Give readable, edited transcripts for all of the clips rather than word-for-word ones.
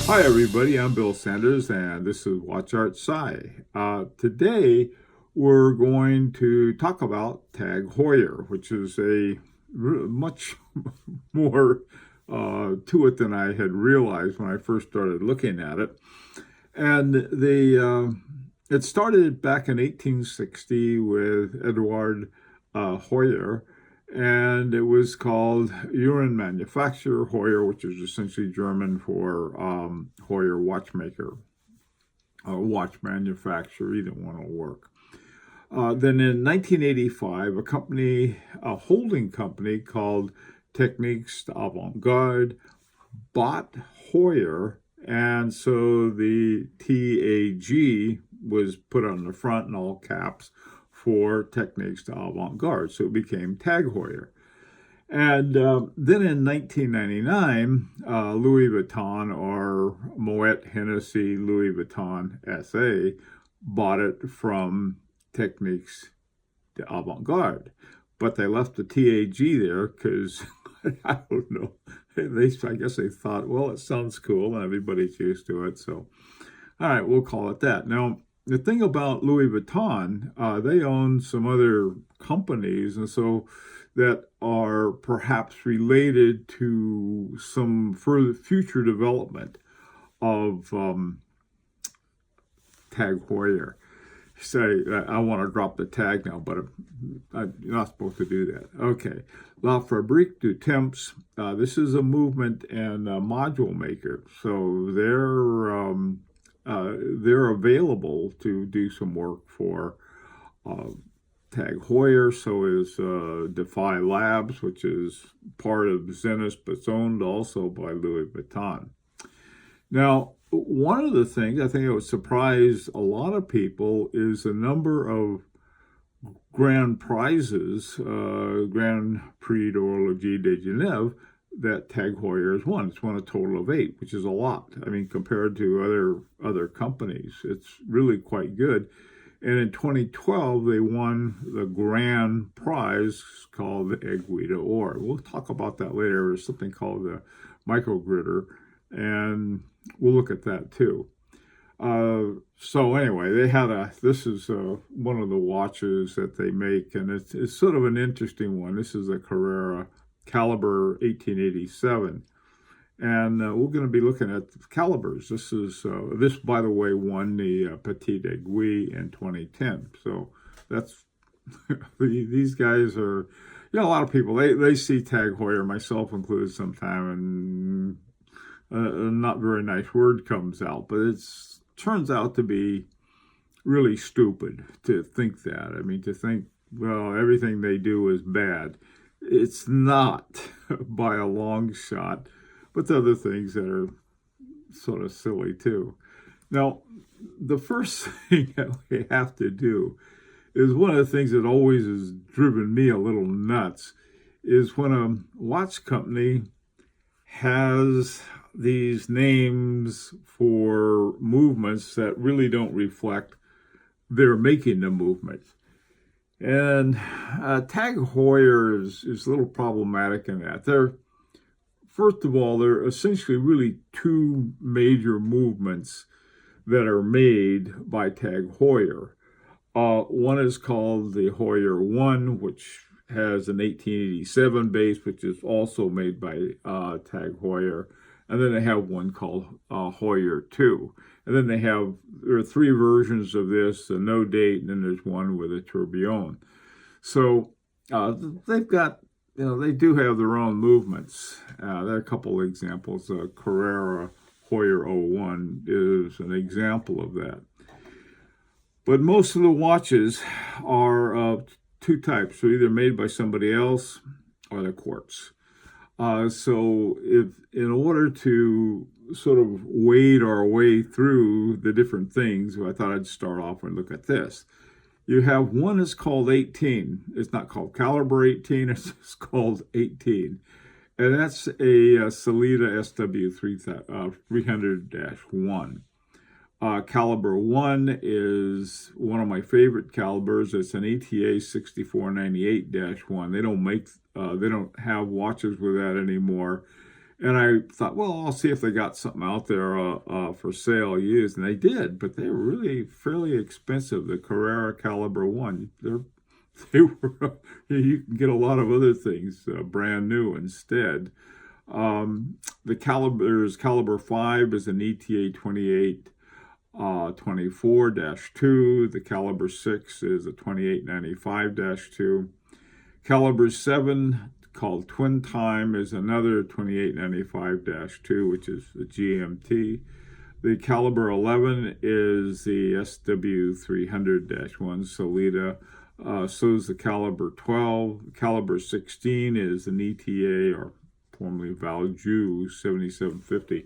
Hi everybody, I'm Bill Sanders and this is Watch Art Sci. Today we're going to talk about Tag Heuer, which is a much more to it than I had realized when I first started looking at it. And it started back in 1860 with Edward Heuer, and it was called Uhrenmanufaktur Heuer, which is essentially German for Heuer watchmaker or watch manufacturer. Either one will work. Then in 1985, a holding company called Techniques d'Avant-Garde, bought Heuer, and so the TAG was put on the front in all caps for Techniques d'Avant-Garde, so it became Tag Heuer. And then in 1999, Louis Vuitton, or Moet Hennessy Louis Vuitton SA, bought it from Techniques d'Avant-Garde. But they left the TAG there because, I don't know, I guess they thought, well, it sounds cool and everybody's used to it. So, all right, we'll call it that. Now, the thing about Louis Vuitton, they own some other companies, and so that are perhaps related to some further future development of Tag Heuer. Say, I want to drop the tag now, but you're not supposed to do that. Okay. La Fabrique du Temps, this is a movement and a module maker. So they're available to do some work for Tag Heuer. So is Defy Labs, which is part of Zenith, but it's owned also by Louis Vuitton. Now, one of the things I think it would surprise a lot of people is the number of grand prizes, Grand Prix d'Horologie de Genève, that Tag Heuer has won. It's won a total of 8, which is a lot. I mean, compared to other companies, it's really quite good. And in 2012, they won the grand prize called the Aiguille d'Or. We'll talk about that later. There's something called the microgritter, and we'll look at that too. So anyway, this is one of the watches that they make, and it's sort of an interesting one. This is a Carrera caliber 1887. And we're going to be looking at the calibers. This, by the way, won the Petite Aiguille in 2010. So that's these guys are, a lot of people they see Tag Heuer, myself included, sometime, and a not very nice word comes out, but it turns out to be really stupid to think that. I mean, to think, well, everything they do is bad. It's not by a long shot. But the other things that are sort of silly too. Now, the first thing that we have to do is one of the things that always has driven me a little nuts is when a watch company has these names for movements that really don't reflect they're making the movement. And Tag Heuer is a little problematic in that. First of all, there are essentially really 2 major movements that are made by Tag Heuer. One is called the Heuer 1, which has an 1887 base, which is also made by Tag Heuer. And then they have one called Heuer 2. And then there are 3 versions of this, a no date, and then there's one with a tourbillon. So they've got, they do have their own movements. There are a couple of examples. Carrera Heuer 01 is an example of that. But most of the watches are of 2 types. They're either made by somebody else or they're quartz. So if in order to sort of wade our way through the different things, I thought I'd start off and look at this. You have one that's called 18. It's not called caliber 18, it's just called 18. And that's a Sellita SW 300-1. Caliber 1 is one of my favorite calibers. It's an ETA 6498-1. They don't have watches with that anymore. And I thought, well, I'll see if they got something out there for sale used, and they did, but they were really fairly expensive. The Carrera Caliber One, they were you can get a lot of other things brand new instead. The Caliber 5 is an ETA 28 24-2. The Caliber 6 is a 2895-2. Caliber 7, called Twin Time, is another 2895-2, which is the GMT. The Caliber 11 is the SW300-1 Solida. So is the Caliber 12. Caliber 16 is an ETA, or formerly Valjoux, 7750.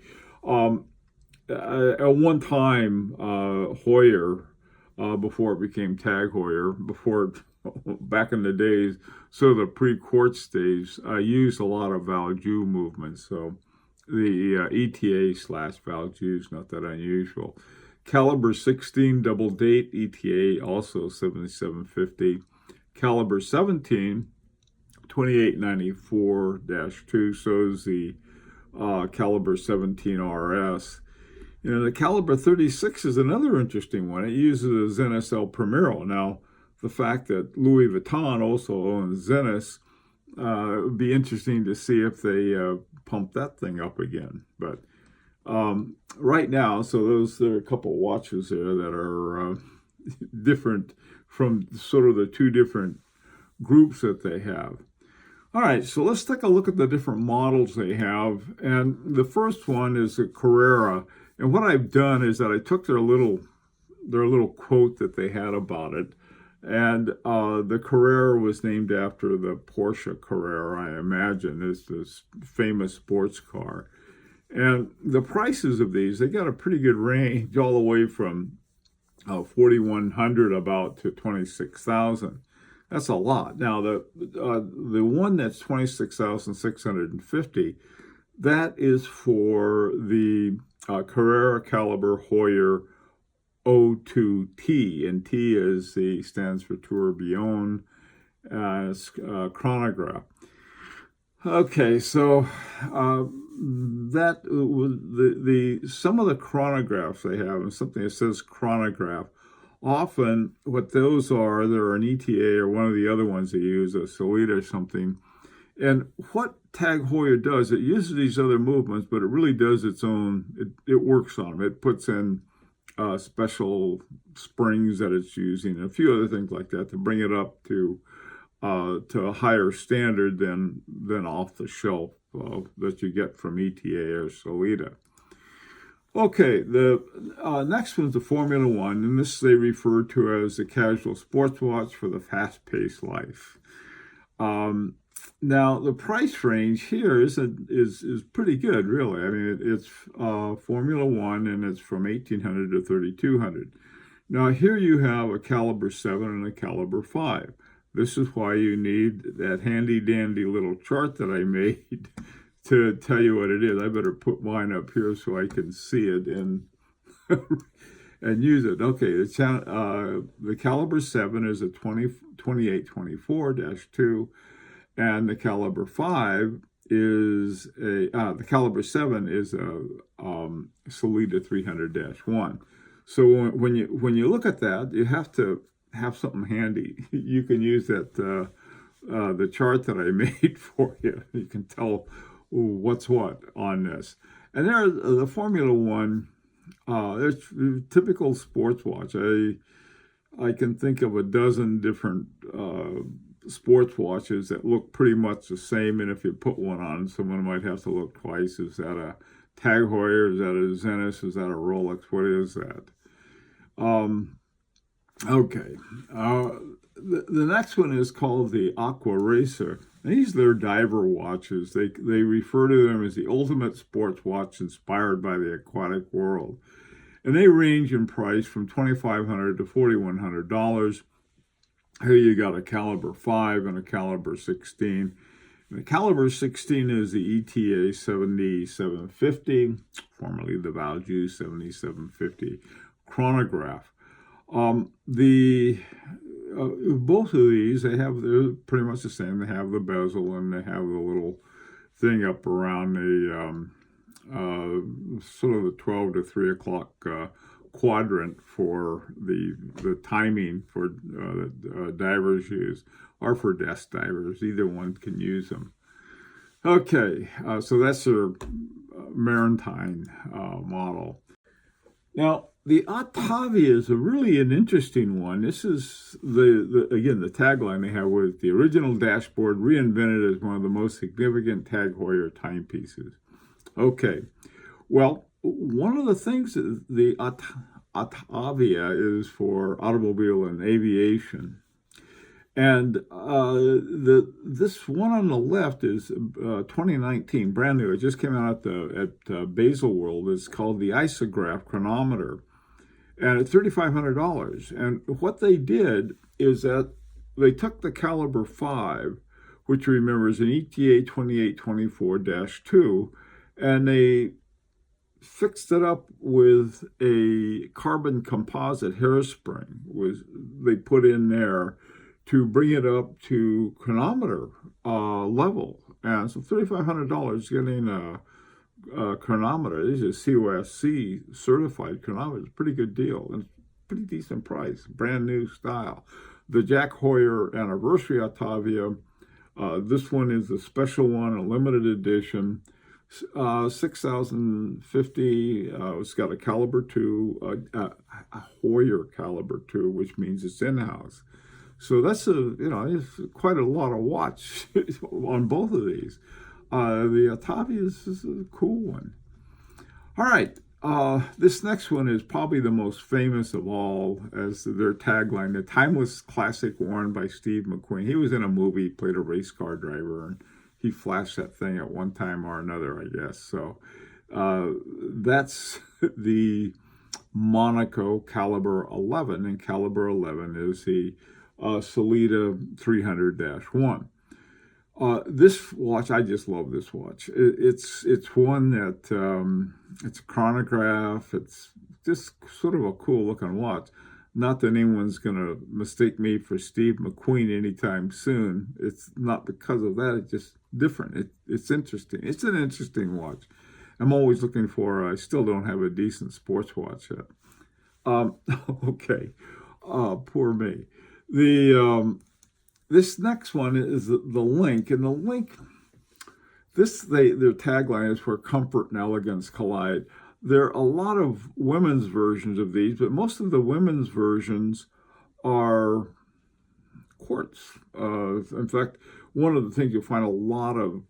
At one time, Heuer, before it became Tag Heuer, back in the days, so the pre-quartz days, used a lot of Valjoux movements. So the ETA/Valjoux is not that unusual. Caliber 16 double date ETA, also 7750. Caliber 17, 2894-2, so is the Caliber 17 RS. You know, the Caliber 36 is another interesting one. It uses a Zenith El Primero. Now, the fact that Louis Vuitton also owns Zenith, it would be interesting to see if they pump that thing up again. But right now, so there are a couple watches there that are different from sort of the two different groups that they have. All right, so let's take a look at the different models they have. And the first one is the Carrera. And what I've done is that I took their little quote that they had about it. And the Carrera was named after the Porsche Carrera, I imagine. It's this famous sports car. And the prices of these, they got a pretty good range, all the way from 4,100 about to 26,000. That's a lot. Now, the one that's 26,650, that is for the Carrera Caliber Heuer O2T, and T stands for tourbillon, chronograph. Okay, so that was some of the chronographs they have, and something that says chronograph. Often, what those are, they're an ETA or one of the other ones they use, a Solida or something. And what Tag Heuer does, it uses these other movements, but it really does its own. It works on them. It puts in special springs that it's using, and a few other things like that to bring it up to a higher standard than off the shelf that you get from ETA or Solida. Okay, the next one's the Formula One, and this they refer to as the casual sports watch for the fast-paced life. Now, the price range here is pretty good, really. I mean, it's Formula One, and it's from 1,800 to 3,200. Now, here you have a Caliber 7 and a Caliber 5. This is why you need that handy-dandy little chart that I made to tell you what it is. I better put mine up here so I can see it and use it. Okay, the Caliber 7 is a 2824-2, and the Caliber 5 is the Caliber 7 is a Solida 300-1. So when you look at that, you have to have something handy. You can use that the chart that I made for you. You can tell what's what on this. And there, the Formula One, there's typical sports watch. I can think of a dozen different sports watches that look pretty much the same, and if you put one on, someone might have to look twice. Is that a Tag Heuer? Is that a Zenith? Is that a Rolex? What is that? Okay. The next one is called the Aqua Racer. These are diver watches. They refer to them as the ultimate sports watch inspired by the aquatic world. And they range in price from $2,500 to $4,100. Here you got a Caliber 5 and a Caliber 16. And the Caliber 16 is the ETA 7750, formerly the Valjoux 7750 chronograph. Both of these, they're pretty much the same. They have the bezel and they have the little thing up around the sort of the 12 to 3 o'clock quadrant for the timing for divers use, or for desk divers. Either one can use them. Okay, so that's a maritime model. Now, the Octavia is really an interesting one. This is again, the tagline they have was the original dashboard reinvented as one of the most significant Tag Heuer timepieces. Okay, well, one of the things that the Octavia is for automobile and aviation. And this one on the left is 2019, brand new. It just came out at Baselworld. It's called the Isograph Chronometer, and it's $3,500. And what they did is that they took the caliber 5, which remember is an ETA 2824-2, and they fixed it up with a carbon composite hairspring. They put in there to bring it up to chronometer level. And so $3,500 getting a chronometer. This is COSC certified chronometer. It's a pretty good deal and pretty decent price. Brand new style. The Jack Heuer Anniversary Octavia. This one is a special one, a limited edition. 6,050. It's got a caliber 2, a Heuer caliber 2, which means it's in-house. So that's it's quite a lot of watch on both of these. The Octavia is a cool one. All right, this next one is probably the most famous of all, as their tagline, the timeless classic worn by Steve McQueen. He was in a movie, played a race car driver, and he flashed that thing at one time or another, I guess. So that's the Monaco Caliber 11, and Caliber 11 is the Solida 300-1. This watch, I just love this watch. It's one that, it's a chronograph. It's just sort of a cool looking watch. Not that anyone's going to mistake me for Steve McQueen anytime soon. It's not because of that. It's just different. It's interesting. It's an interesting watch. I'm always looking for, I still don't have a decent sports watch yet. Okay. Poor me. This next one is the Link, and the Link, their tagline is where comfort and elegance collide. There are a lot of women's versions of these, but most of the women's versions are quartz. In fact, one of the things you'll find a lot of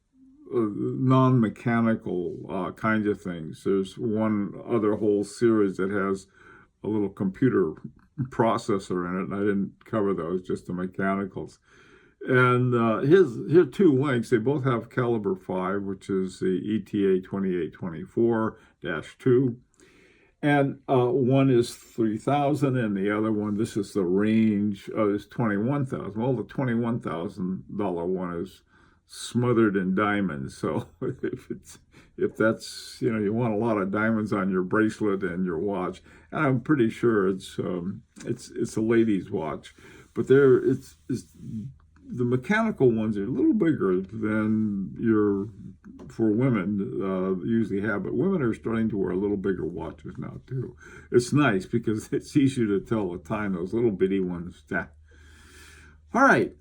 non-mechanical kinds of things. There's one other whole series that has a little computer processor in it, and I didn't cover those, just the mechanicals. And here are two Links. They both have caliber 5, which is the ETA 2824-2. And one is 3,000, and the other one, this is the range, is 21,000. Well, the $21,000 one is smothered in diamonds. So if that's, you want a lot of diamonds on your bracelet and your watch, and I'm pretty sure it's a lady's watch, but the mechanical ones are a little bigger than for women usually have, but women are starting to wear a little bigger watches now too. It's nice because it's easier to tell the time, those little bitty ones. All right.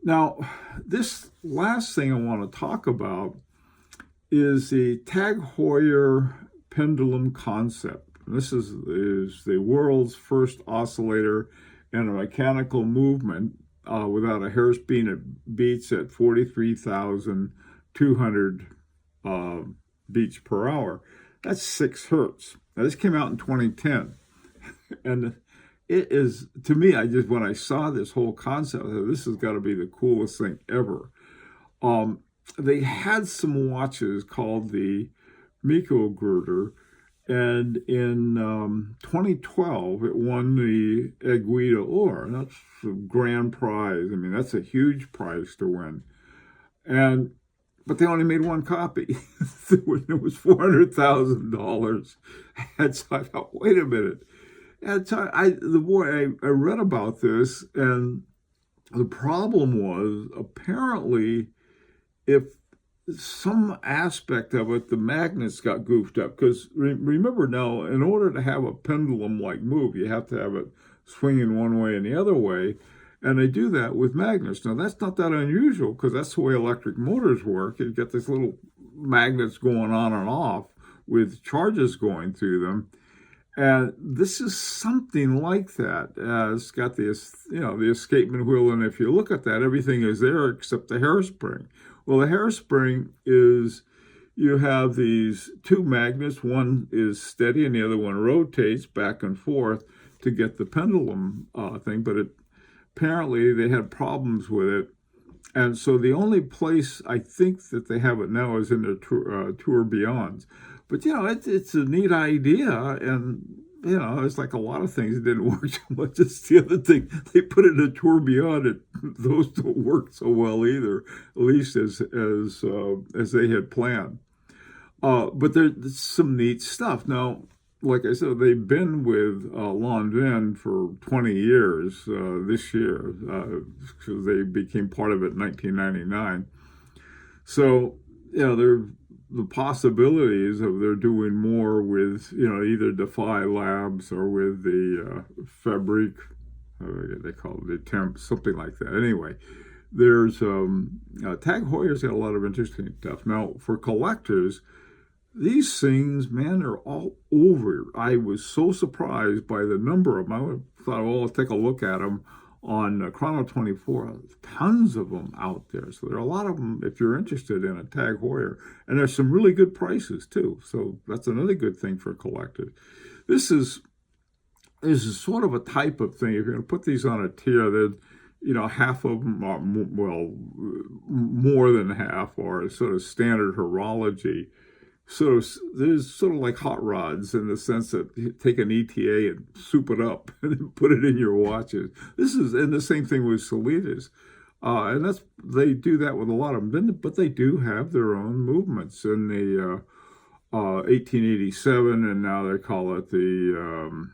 Now, this last thing I want to talk about is the Tag Heuer Pendulum concept. This is the world's first oscillator and a mechanical movement without a hairspin. It beats at 43,200 beats per hour. That's 6 hertz. Now, this came out in 2010. And it is, to me, when I saw this whole concept, I thought, this has got to be the coolest thing ever. They had some watches called the Miko Girder, and in 2012, it won the Aiguille d'Or. That's the grand prize. I mean, that's a huge prize to win. But they only made one copy. It was $400,000. And so I thought, wait a minute. And so I read about this, and the problem was apparently if some aspect of it, the magnets got goofed up. Because remember now, in order to have a pendulum-like move, you have to have it swinging one way and the other way. And they do that with magnets. Now, that's not that unusual because that's the way electric motors work. You get these little magnets going on and off with charges going through them. And this is something like that. It's got the, the escapement wheel, and if you look at that, everything is there except the hairspring. Well, the hairspring is, you have these two magnets. One is steady and the other one rotates back and forth to get the pendulum thing, but apparently they had problems with it. And so the only place I think that they have it now is in the tourbillons. But, it's a neat idea. And, it's like a lot of things that didn't work so much. It's the other thing. They put it in a tourbillon. Those don't work so well either, at least as they had planned. But there's some neat stuff. Now, like I said, they've been with Lanvin for 20 years this year because they became part of it in 1999. So, the possibilities of they're doing more with, either Defy Labs or with the Fabrique, they call it the Temp, something like that. Anyway, there's Tag Heuer's got a lot of interesting stuff. Now, for collectors, these things, man, they're all over. I was so surprised by the number of them. I thought, well, I'll take a look at them on Chrono 24. Tons of them out there. So there are a lot of them if you're interested in a Tag Heuer. And there's some really good prices, too. So that's another good thing for collectors. This is sort of a type of thing. If you're going to put these on a tier, that half of them are, well, more than half are sort of standard horology. So there's sort of like hot rods in the sense that you take an ETA and soup it up and put it in your watches. And the same thing with Solitas. And they do that with a lot of them, but they do have their own movements. In the 1887, and now they call it the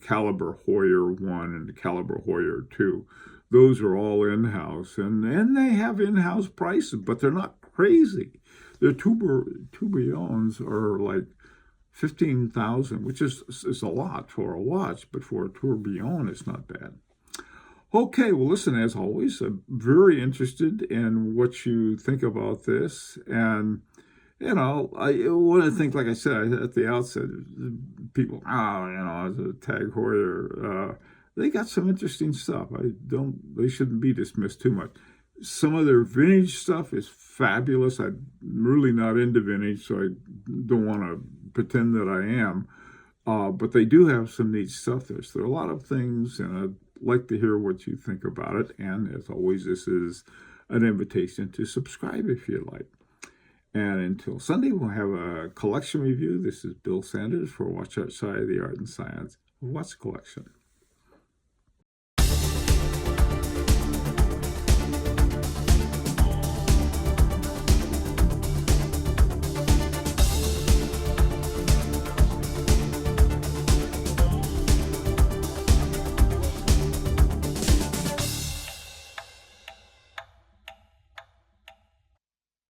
Caliber Heuer 1 and the Caliber Heuer 2. Those are all in-house, and they have in-house prices, but they're not crazy. Their tourbillons are like 15,000, which is a lot for a watch, but for a tourbillon, it's not bad. Okay, well, listen, as always, I'm very interested in what you think about this. And, one of the things, like I said at the outset, people, as a Tag Heuer, they got some interesting stuff. They shouldn't be dismissed too much. Some of their vintage stuff is fabulous. I'm really not into vintage, so I don't want to pretend that I am. But they do have some neat stuff there. So there are a lot of things, and I'd like to hear what you think about it. And as always, this is an invitation to subscribe if you like. And until Sunday, we'll have a collection review. This is Bill Sanders for Watch Outside the Art and Science of Watch Collection.